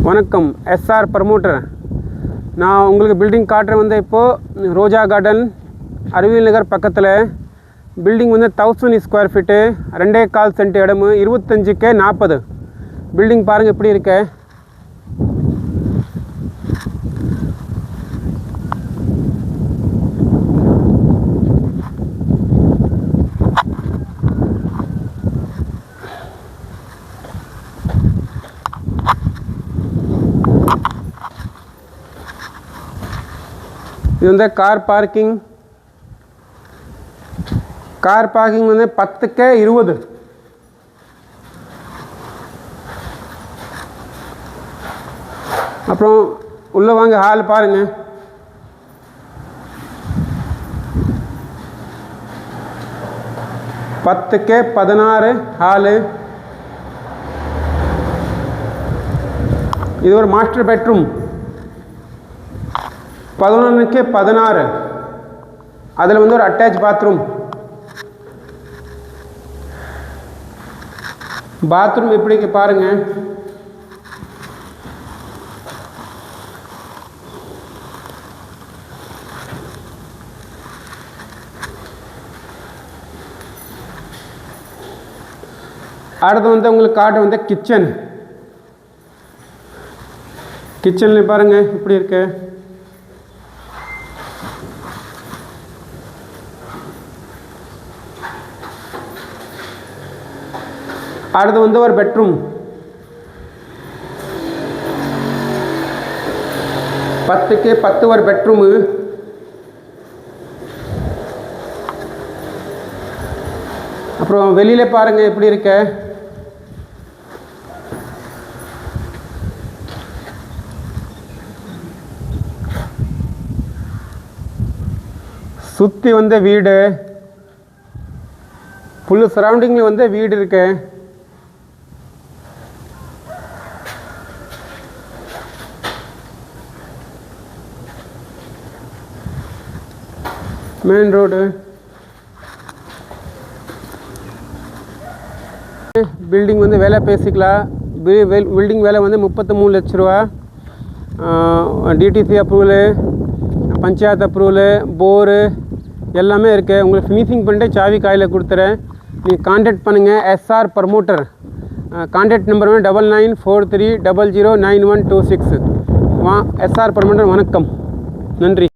வணக்கம் SR promoter. நான் உங்களுக்கு பில்டிங் காட்டுறேன். வந்து இப்போது ரோஜா கார்டன் அறிவியல் நகர் பக்கத்தில் பில்டிங் வந்து 1000 ஸ்கொயர் ஃபீட்டு, 2.25 சென்ட் இடமு, 25க்கு 40. பில்டிங் பாருங்கள் எப்படி இருக்கு. இது வந்து கார் பார்க்கிங் வந்து 10க்கு 20. அப்புறம் உள்ளே வாங்க, ஹால் பாருங்கள். பத்துக்கு 16 ஹாலு. இது ஒரு மாஸ்டர் பெட்ரூம். 11க்கு 16. அதில் வந்து ஒரு அட்டாச் பாத்ரூம். பாத்ரூம் எப்படி பாருங்க. அடுத்து வந்து உங்களுக்கு காட்டு வந்து கிச்சனில் பாருங்க இப்படி இருக்கு. அடுத்து வந்து ஒரு பெட்ரூம். 10க்கு 10 ஒரு பெட்ரூமு. அப்புறம் வெளியில் பாருங்கள் எப்படி இருக்க. சுற்றி வந்து வீடு, ஃபுல்லு சரௌண்டிங்கில் வந்து வீடு இருக்கு. Main road. பில்டிங் வந்து வேலை பேசிக்கலாம். பில்டிங் வேலை வந்து 33 லட்ச ரூபா. DTC approval, panchayat approval, bore எல்லாமே இருக்குது. உங்களுக்கு ஃபினிஷிங் பண்ணிட்டு சாவி காயில் கொடுத்துறேன். நீங்கள் கான்டாக்ட் பண்ணுங்கள். SR promoter. கான்டாக்ட் நம்பர் வந்து 9943009126. SR promoter. வணக்கம், நன்றி.